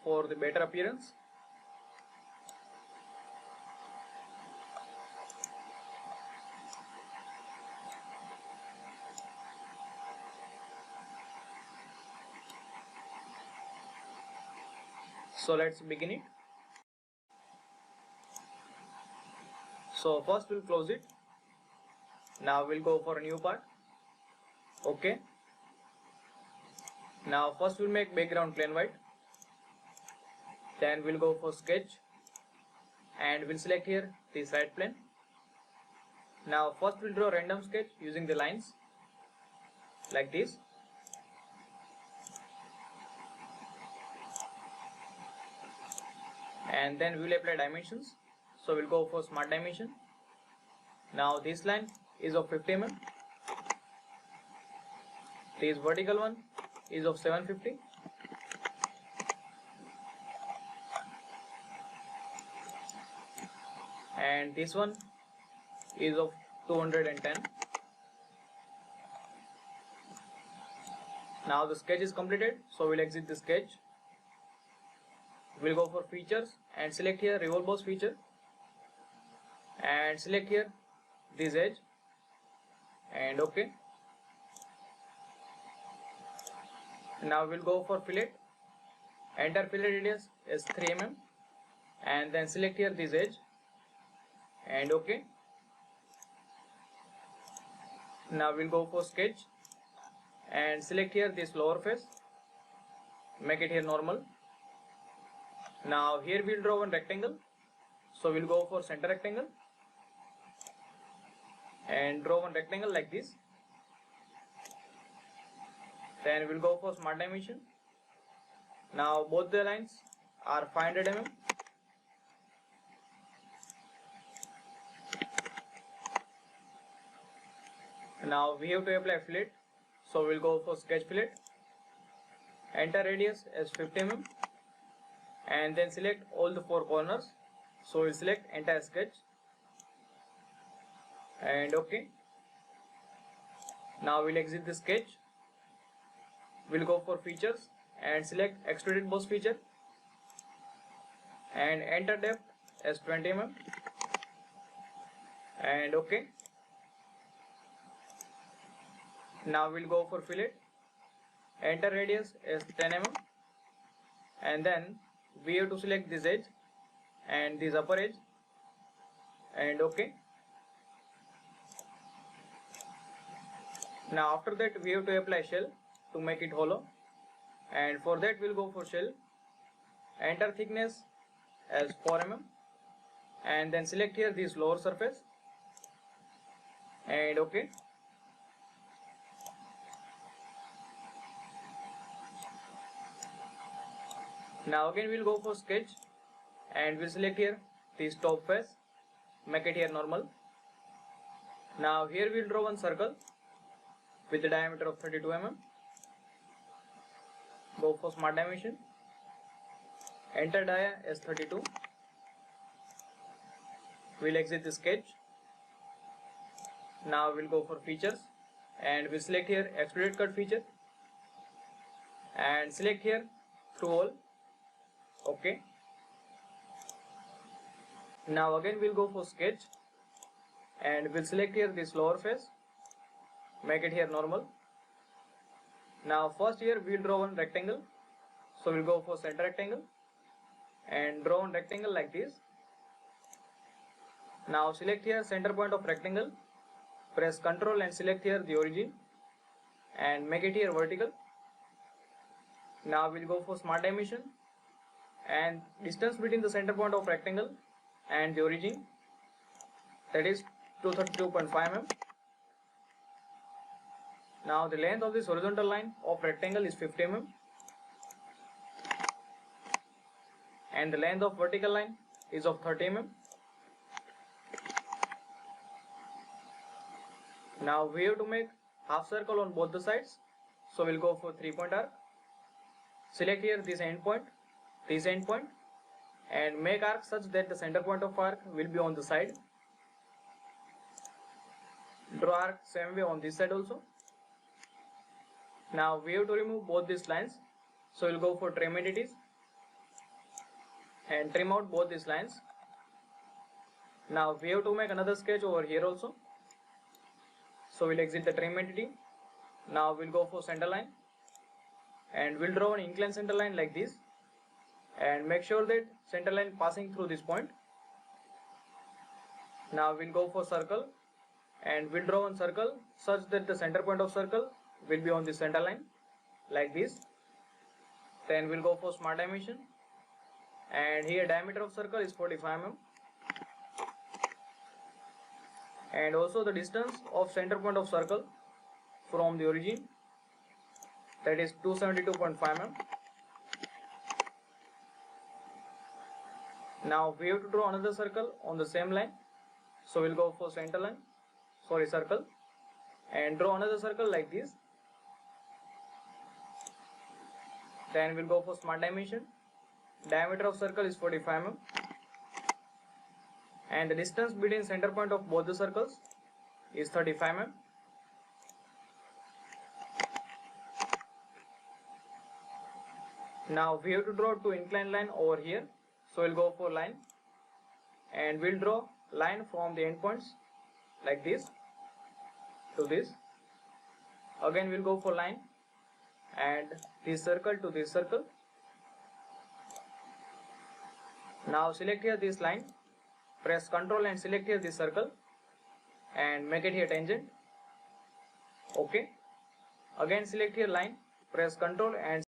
for the better appearance. So let's begin it. So first we'll close it. Now we'll go for a new part. Okay. Now first we'll make background plain white. Then we'll go for sketch and we'll select here this right plane. Now first we'll draw a random sketch using the lines like this. And then we'll apply dimensions. So we'll go for smart dimension. Now this line is of 50 mm. This vertical one is of 750. And this one is of 210. Now the sketch is completed, so we'll exit the sketch. We'll go for features and select here revolve boss feature and select here this edge and OK. Now we'll go for fillet. Enter fillet radius as 3 mm and then select here this edge and OK. Now we'll go for sketch and select here this lower face, make it here normal. Now here we'll draw one rectangle, so we'll go for center rectangle and draw one rectangle like this. Then we'll go for smart dimension. Now both the lines are 500 mm. Now we have to apply fillet, so we'll go for sketch fillet. Enter radius as 50 mm and then select all the 4 corners. So we'll select entire sketch and OK. Now we'll exit the sketch. We'll go for features and select extruded boss feature and enter depth as 20 mm and OK. Now we'll go for fillet. Enter radius as 10 mm and then we have to select this edge and this upper edge and OK. Now after that we have to apply shell to make it hollow, and for that we'll go for shell. Enter thickness as 4 mm and then select here this lower surface and OK. Now again we'll go for sketch and we'll select here this top face, make it here normal. Now here we'll draw one circle with the diameter of 32 mm. Go for smart dimension. Enter dia as 32. We'll exit the sketch. Now we'll go for features and we'll select here extruded cut feature and select here through all. OK. Now again we'll go for sketch and we'll select here this lower face, make it here normal. Now first here we'll draw one rectangle, so we'll go for center rectangle and draw one rectangle like this. Now select here center point of rectangle, press Ctrl and select here the origin and make it here vertical. Now we'll go for smart dimension and distance between the center point of rectangle and the origin, that is 232.5 mm. Now the length of this horizontal line of rectangle is 50 mm and the length of vertical line is of 30 mm. Now we have to make half circle on both the sides, so we'll go for 3-point arc. Select here this end point and make arc such that the center point of arc will be on the side. Draw arc same way on this side also. Now we have to remove both these lines, so we'll go for trim entities and trim out both these lines. Now we have to make another sketch over here also. So we'll exit the trim entity. Now we'll go for center line and we'll draw an inclined center line like this, and make sure that center line passing through this point. Now we'll go for circle and we'll draw one circle such that the center point of circle will be on the center line like this. Then we'll go for smart dimension, and here diameter of circle is 45 mm, and also the distance of center point of circle from the origin, that is 272.5 mm. Now we have to draw another circle on the same line, so we'll go for circle and draw another circle like this. Then we'll go for smart dimension. Diameter of circle is 45 mm, and the distance between center point of both the circles is 35 mm. Now we have to draw two inclined line over here, so we'll go for line and we'll draw line from the endpoints like this to this. Again we'll go for line and this circle to this circle. Now select here this line, press Ctrl and select here this circle and make it here tangent. Okay. Again select here line, press Ctrl and